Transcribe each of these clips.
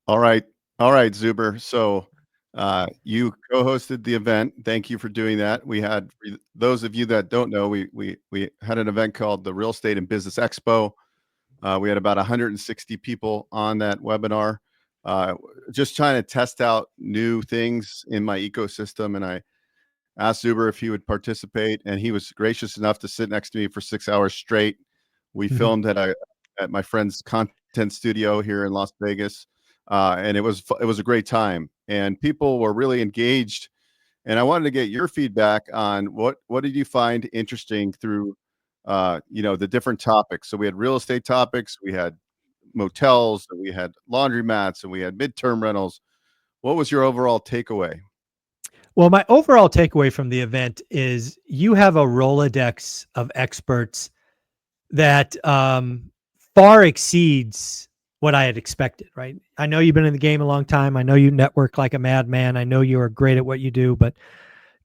All right. All right, Zuber. So, you co-hosted the event. Thank you for doing that. We had for those of you that don't know, we had an event called the Real Estate and Business Expo. We had about 160 people on that webinar, uh, just trying to test out new things in my ecosystem. And I asked Zuber if he would participate, and he was gracious enough to sit next to me for 6 hours straight. We Mhm. filmed at my friend's content studio here in Las Vegas, and it was a great time, and people were really engaged. And I wanted to get your feedback on what did you find interesting through the different topics. So we had real estate topics, we had motels, and we had laundromats, and we had midterm rentals. What was your overall takeaway? Well, my overall takeaway from the event is you have a Rolodex of experts that far exceeds what I had expected, right? I know you've been in the game a long time. I know you network like a madman. I know you are great at what you do, but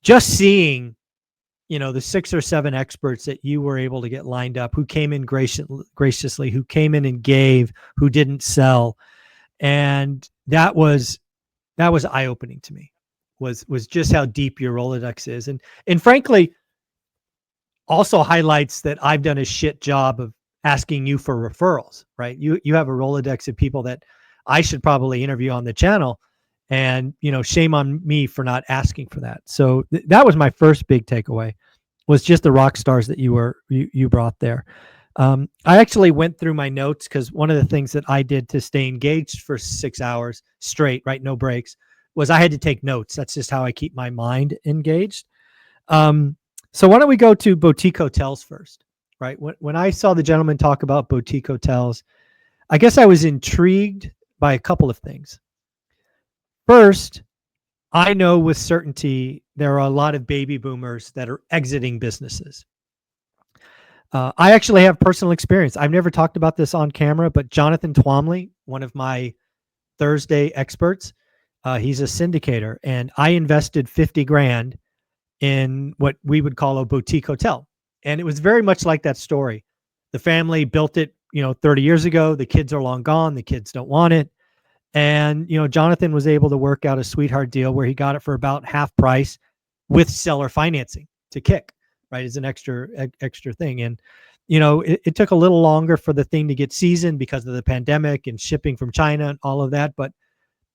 just seeing, the 6 or 7 experts that you were able to get lined up, who came in graciously, who came in and gave, who didn't sell, and that was eye opening to me. Was just how deep your Rolodex is, and frankly, also highlights that I've done a shit job of asking you for referrals, right? You have a Rolodex of people that I should probably interview on the channel, and shame on me for not asking for that. So that was my first big takeaway, was just the rock stars that you brought there. I actually went through my notes because one of the things that I did to stay engaged for 6 hours straight, right, no breaks, was I had to take notes. That's just how I keep my mind engaged. Um, so why don't we go to boutique hotels first, right? When I saw the gentleman talk about boutique hotels, I guess I was intrigued by a couple of things. First, I know with certainty there are a lot of baby boomers that are exiting businesses. I actually have personal experience. I've never talked about this on camera, but Jonathan Twomley, one of my Thursday experts, he's a syndicator, and I invested 50 grand in what we would call a boutique hotel. And it was very much like that story. The family built it, 30 years ago. The kids are long gone. The kids don't want it. And, Jonathan was able to work out a sweetheart deal where he got it for about half price with seller financing to kick, right? As an extra thing. And, it took a little longer for the thing to get seasoned because of the pandemic and shipping from China and all of that. But,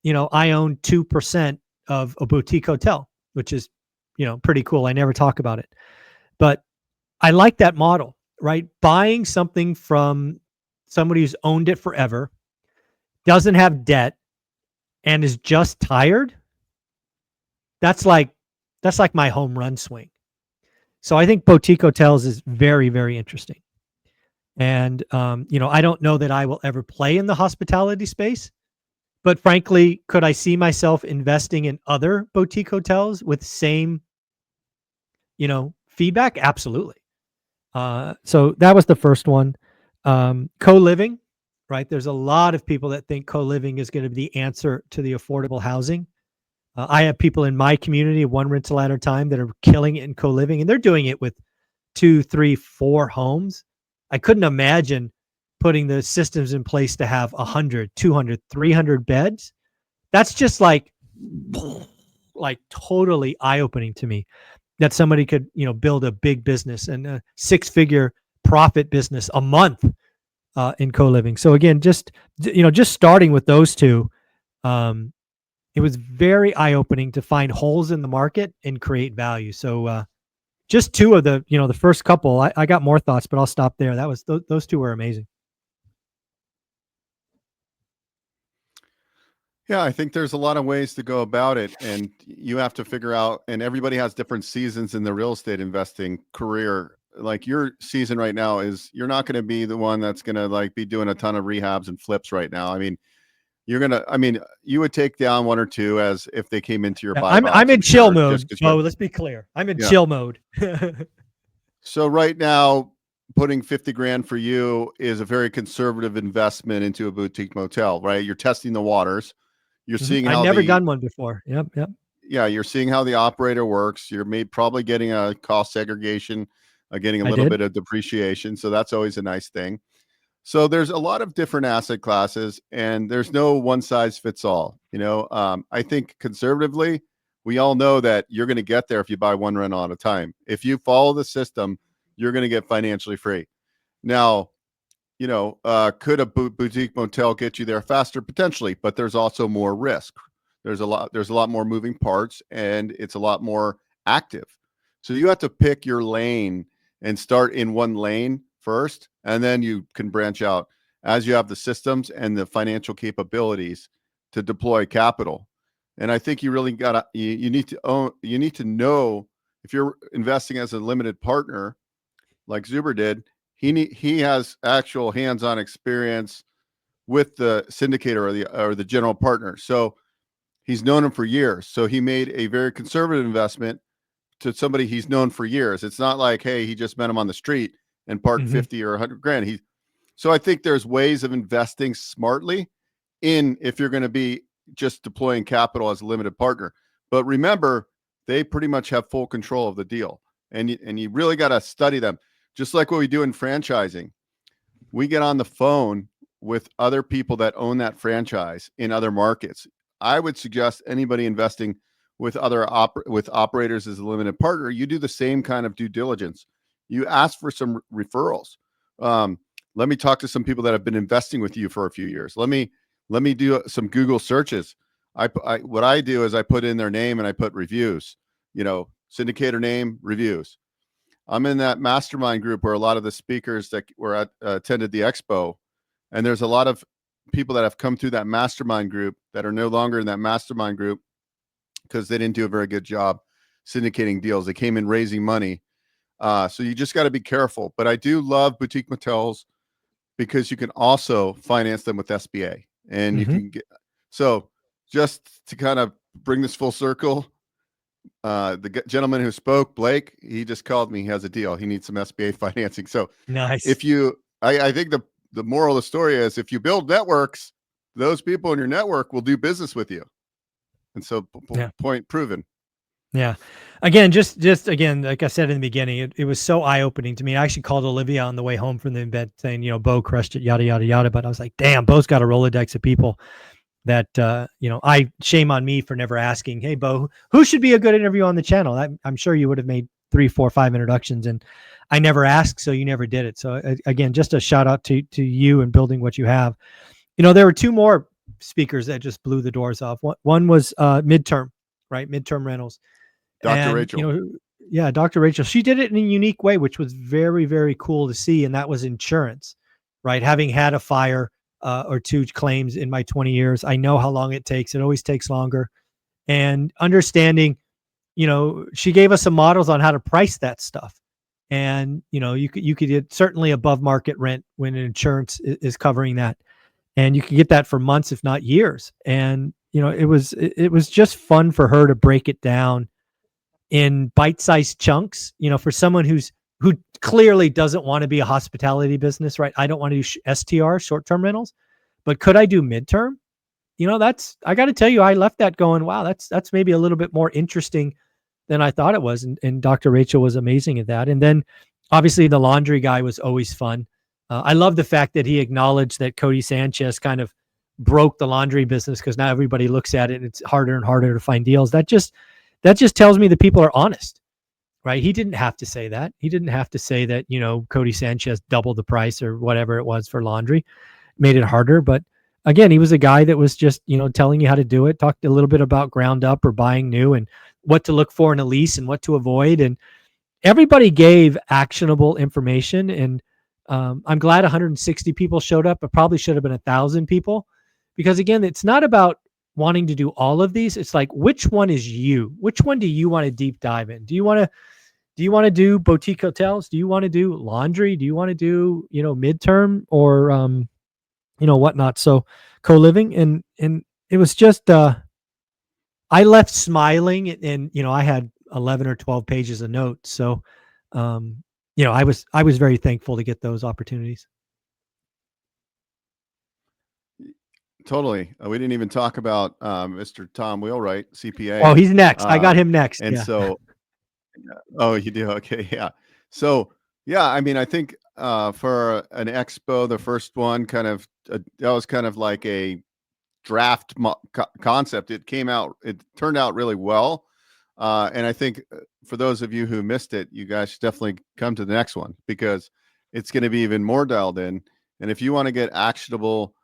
I own 2% of a boutique hotel, which is, pretty cool. I never talk about it, but I like that model, right? Buying something from somebody who's owned it forever, doesn't have debt, and is just tired. That's like my home run swing. So I think boutique hotels is very, very interesting. And I don't know that I will ever play in the hospitality space, but frankly, could I see myself investing in other boutique hotels with same, feedback? Absolutely. So that was the first one. Co-living, right? There's a lot of people that think co-living is going to be the answer to the affordable housing. I have people in my community, one rental at a time, that are killing it in co-living, and they're doing it with 2, 3, 4 homes. I couldn't imagine putting the systems in place to have 100, 200, 300 beds. That's just like totally eye-opening to me, that somebody could, build a big business and a 6-figure profit business a month in co-living. So again, just starting with those two, it was very eye-opening to find holes in the market and create value. So just two of the first couple. I got more thoughts, but I'll stop there. That was those two were amazing. Yeah, I think there's a lot of ways to go about it, and you have to figure out. And everybody has different seasons in the real estate investing career. Like your season right now is, you're not going to be the one that's going to like be doing a ton of rehabs and flips right now. I mean, you would take down one or two as if they came into your Yeah, buy I'm box, in I'm chill sure, just mode, because you Bo. have, Let's be clear. I'm in yeah. chill mode. So right now, putting 50 grand for you is a very conservative investment into a boutique motel, right? You're testing the waters. You're seeing I've how never the done one before. Yep, yep. yeah, you're seeing how the operator works. You're probably getting a cost segregation, getting a I little did. bit of depreciation. So that's always a nice thing. So there's a lot of different asset classes, and there's no one size fits all. I think conservatively, we all know that you're going to get there if you buy one rental at a time. If you follow the system, you're going to get financially free. Now, could a boutique motel get you there faster? Potentially, but there's also more risk. There's a lot more moving parts, and it's a lot more active. So you have to pick your lane and start in one lane first, and then you can branch out as you have the systems and the financial capabilities to deploy capital. And I think you really you need to know, if you're investing as a limited partner like Zuber did, he has actual hands-on experience with the syndicator or the general partner. So he's known him for years. So he made a very conservative investment to somebody he's known for years. It's not like, hey, he just met him on the street and parked Mhm. 50 or 100 grand. So I think there's ways of investing smartly if you're going to be just deploying capital as a limited partner. But remember, they pretty much have full control of the deal. And you really got to study them. Just like what we do in franchising. We get on the phone with other people that own that franchise in other markets. I would suggest anybody investing with with operators as a limited partner, you do the same kind of due diligence. You ask for some referrals. Um, Let me talk to some people that have been investing with you for a few years. Let me do some Google searches. What I do is I put in their name and I put reviews. Syndicator name, reviews. I'm in that mastermind group where a lot of the speakers that attended the expo, and there's a lot of people that have come through that mastermind group that are no longer in that mastermind group because they didn't do a very good job syndicating deals. They came in raising money. So you just got to be careful. But I do love boutique motels because you can also finance them with SBA, and you Mhm. can get. So just to kind of bring this full circle, the gentleman who spoke, Blake, he just called me. He has a deal. He needs some SBA financing. So Nice. I think the moral of the story is, if you build networks, those people in your network will do business with you. And so Yeah. point proven. Yeah. Again, just again, like I said in the beginning, it was so eye-opening to me. I actually called Olivia on the way home from the event saying, Bo crushed it, yada, yada, yada. But I was like, damn, Bo's got a Rolodex of people that, shame on me for never asking, hey, Bo, who should be a good interview on the channel? I'm sure you would have made 3, 4, 5 introductions, and I never asked, so you never did it. So again, just a shout out to you and building what you have. There were two more speakers that just blew the doors off. One was midterm, right? Midterm rentals. Dr. And, Rachel. yeah, Dr. Rachel, she did it in a unique way, which was very, very cool to see. And that was insurance, right? Having had a fire or two claims in my 20 years, I know how long it takes. It always takes longer. And understanding, she gave us some models on how to price that stuff. And, you could get certainly above market rent when insurance is covering that. And you could get that for months, if not years. And, it was just fun for her to break it down in bite-sized chunks, for someone who clearly doesn't want to be a hospitality business, right? I don't want to do STR, short-term rentals, but could I do midterm? I got to tell you, I left that going, wow, that's maybe a little bit more interesting than I thought it was. And Dr. Rachel was amazing at that. And then obviously the laundry guy was always fun. I love the fact that he acknowledged that Cody Sanchez kind of broke the laundry business because now everybody looks at it and it's harder and harder to find deals. That just tells me that people are honest, right? He didn't have to say that. He didn't have to say that, Cody Sanchez doubled the price or whatever it was for laundry, made it harder. But again, he was a guy that was just, telling you how to do it, talked a little bit about ground up or buying new and what to look for in a lease and what to avoid. And everybody gave actionable information. And I'm glad 160 people showed up. It probably should have been 1,000 people because again, it's not about wanting to do all of these. It's like, which one is you? Which one do you want to deep dive in? Do you want to do boutique hotels? Do you want to do laundry? Do you want to do, midterm or, whatnot? So co-living and it was just, I left smiling and, I had 11 or 12 pages of notes. So, I was very thankful to get those opportunities. Totally. We didn't even talk about Mr. Tom Wheelwright, Oh, CPA. he's next. I got him next. And Yeah. so, oh, you do? Okay. Yeah. So Yeah, I mean, I think for an expo, the first one that was kind of like a draft concept. It turned out really well. And I think for those of you who missed it, you guys should definitely come to the next one because it's going to be even more dialed in. And if you want to get actionable,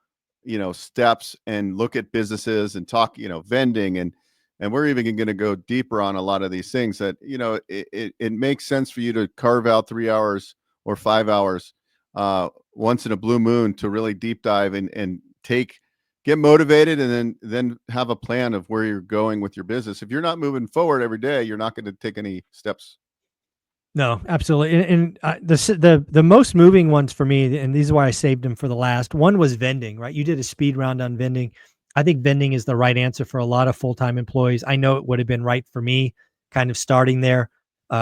steps and look at businesses and talk, vending and we're even going to go deeper on a lot of these things that, it makes sense for you to carve out 3 hours or 5 hours once in a blue moon to really deep dive and get motivated and then have a plan of where you're going with your business. If you're not moving forward every day, you're not going to take any steps. No, absolutely. And the most moving ones for me, and these are why I saved them for the last one, was vending. Right, you did a speed round on vending. I think vending is the right answer for a lot of full time employees. I know it would have been right for me, kind of starting there.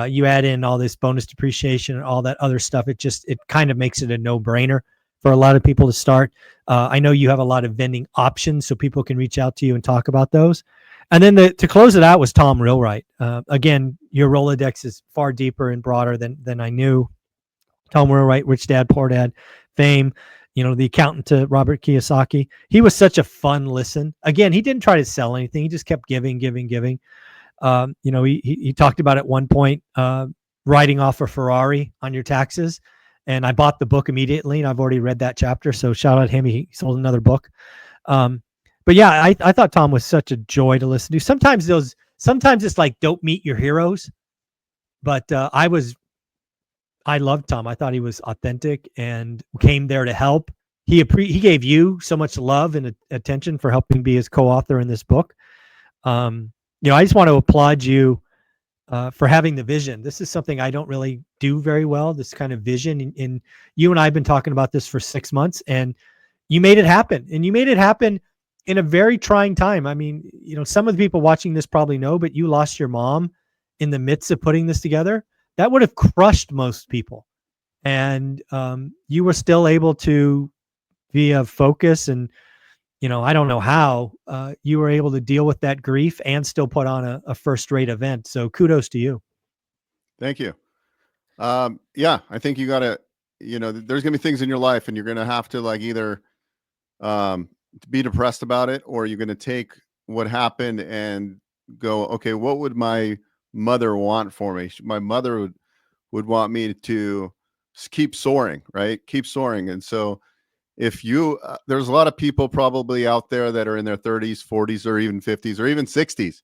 You add in all this bonus depreciation and all that other stuff. It kind of makes it a no brainer for a lot of people to start. I know you have a lot of vending options, so people can reach out to you and talk about those. And then to close it out was Tom Realwright. Again, your Rolodex is far deeper and broader than I knew. Tom Realwright, Rich Dad, Poor Dad, Fame, the accountant to Robert Kiyosaki. He was such a fun listen. Again, he didn't try to sell anything. He just kept giving, giving, giving. He talked about at one point writing off a Ferrari on your taxes. And I bought the book immediately, and I've already read that chapter. So shout out to him. He sold another book. But yeah, I thought Tom was such a joy to listen to. Sometimes it's like don't meet your heroes, but I loved Tom. I thought he was authentic and came there to help. He gave you so much love and attention for helping be his co-author in this book. I just want to applaud you for having the vision. This is something I don't really do very well. This kind of vision, and you and I have been talking about this for 6 months, and you made it happen. And you made it happen in a very trying time. I mean, some of the people watching this probably know, but you lost your mom in the midst of putting this together. That would have crushed most people. And you were still able to, via focus and, I don't know how you were able to deal with that grief and still put on a first-rate event. So kudos to you. Thank you. Yeah, I think you got to, there's going to be things in your life and you're going to have to like either um, be depressed about it, or you're going to take what happened and go, okay, what would my mother want for me? My mother would want me to keep soaring, right? Keep soaring. And so if you, there's a lot of people probably out there that are in their 30s, 40s, or even 50s, or even 60s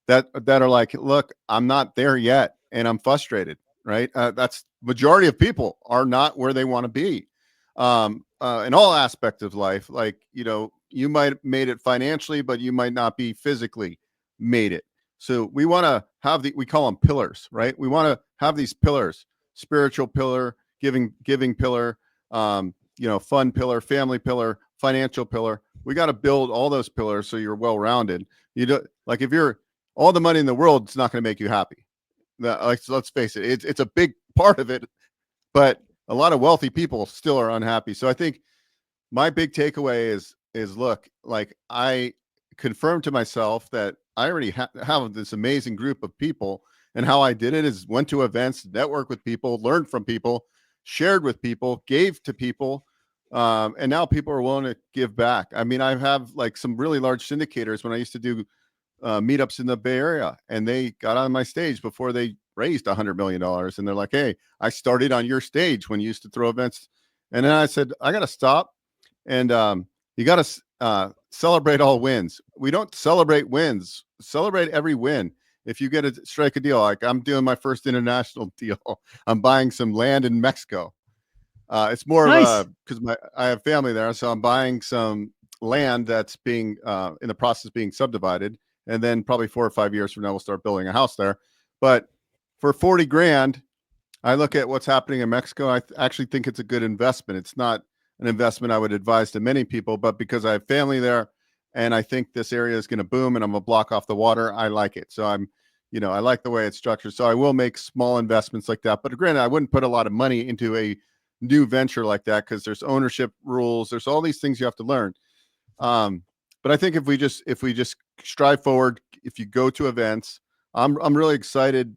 that are like, look, I'm not there yet, and I'm frustrated. Right? That's majority of people are not where they want to be, in all aspects of life. Like you might have made it financially, but you might not be physically made it. So we want to have we call them pillars, right? We want to have these pillars: spiritual pillar, giving pillar, fun pillar, family pillar, financial pillar. We got to build all those pillars so you're well rounded. You do like if you're all the money in the world, it's not going to make you happy. Like, let's face it, it's a big part of it, but a lot of wealthy people still are unhappy. So I think my big takeaway is look, like I confirmed to myself that I already have this amazing group of people, and how I did it is went to events, networked with people, learned from people, shared with people, gave to people, and now people are willing to give back. I mean, I have like some really large syndicators when I used to do meetups in the Bay Area, and they got on my stage before they raised $100 million, and they're like, "Hey, I started on your stage when you used to throw events," and then I said, "I got to stop, and you got to celebrate all wins. We don't celebrate wins; celebrate every win. If you get to strike a deal, like I'm doing my first international deal, I'm buying some land in Mexico. It's more of Nice. a because I have family there, so I'm buying some land that's being in the process of being subdivided, and then probably 4 or 5 years from now we'll start building a house there. But for 40 grand, I look at what's happening in Mexico. I actually think it's a good investment. It's not an investment I would advise to many people, but because I have family there and I think this area is going to boom and I'm a block off the water, I like it. So I like the way it's structured. So I will make small investments like that. But granted, I wouldn't put a lot of money into a new venture like that because there's ownership rules. There's all these things you have to learn. But I think if we just strive forward, if you go to events, I'm really excited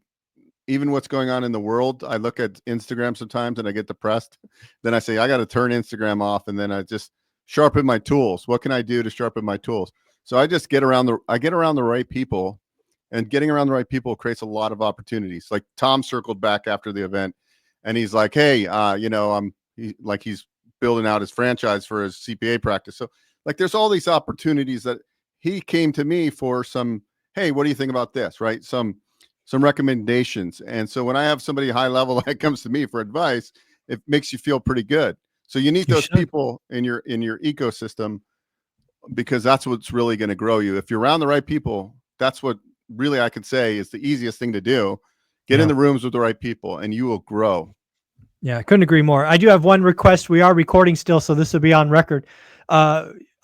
even what's going on in the world, I look at Instagram sometimes and I get depressed. Then I say, I got to turn Instagram off. And then I just sharpen my tools. What can I do to sharpen my tools? So I just I get around the right people, and getting around the right people creates a lot of opportunities. Like Tom circled back after the event and he's like, hey, he's building out his franchise for his CPA practice. So like, there's all these opportunities that he came to me for some, hey, what do you think about this? Right. Some recommendations. And so when I have somebody high level that comes to me for advice, it makes you feel pretty good. So you need You those should. people in your ecosystem, because that's what's really going to grow you. If you're around the right people, that's what really I could say is the easiest thing to do. Get in Yeah. the rooms with the right people and you will grow. Yeah, I couldn't agree more. I do have one request. We are recording still, so this will be on record.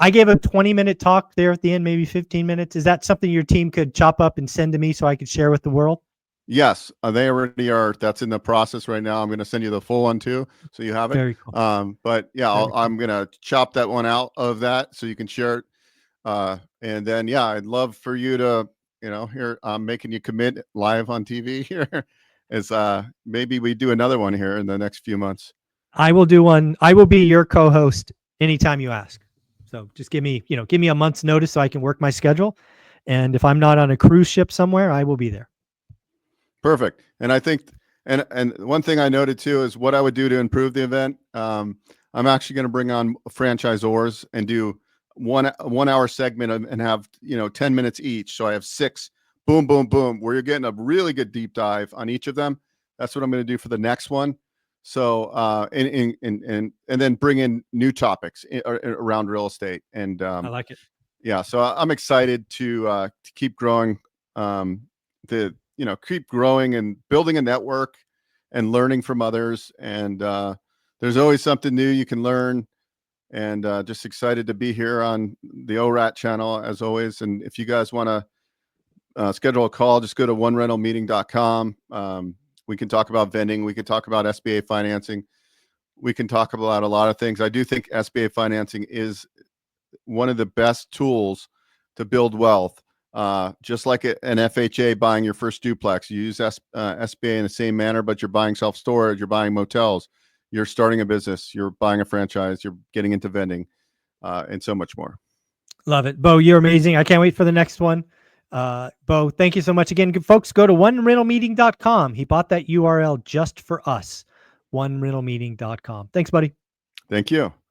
I gave a 20-minute talk there at the end, maybe 15 minutes. Is that something your team could chop up and send to me so I could share with the world? Yes, they already are. That's in the process right now. I'm going to send you the full one too, so you have it. Very cool. But yeah, Very cool. I'm going to chop that one out of that so you can share it. And then, yeah, I'd love for you to, here I'm making you commit live on TV here. Is maybe we do another one here in the next few months. I will do one. I will be your co-host anytime you ask. So just give me a month's notice so I can work my schedule. And if I'm not on a cruise ship somewhere, I will be there. Perfect. And I think, and one thing I noted too is what I would do to improve the event. I'm actually going to bring on franchisors and do one hour segment and have 10 minutes each. So I have 6, boom, boom, boom, where you're getting a really good deep dive on each of them. That's what I'm going to do for the next one. So and then bring in new topics around real estate. And I like it. yeah, so I'm excited to keep growing. Keep growing and building a network and learning from others. And there's always something new you can learn. And just excited to be here on the ORAT channel as always. And if you guys want to schedule a call, just go to onerentalmeeting.com. We can talk about vending. We can talk about SBA financing. We can talk about a lot of things. I do think SBA financing is one of the best tools to build wealth. Just like an FHA buying your first duplex, you use SBA in the same manner, but you're buying self-storage, you're buying motels, you're starting a business, you're buying a franchise, you're getting into vending, and so much more. Love it. Bo, you're amazing. I can't wait for the next one. Bo, thank you so much again. Folks, go to onerentalmeeting.com. He bought that URL just for us. onerentalmeeting.com. Thanks, buddy. Thank you.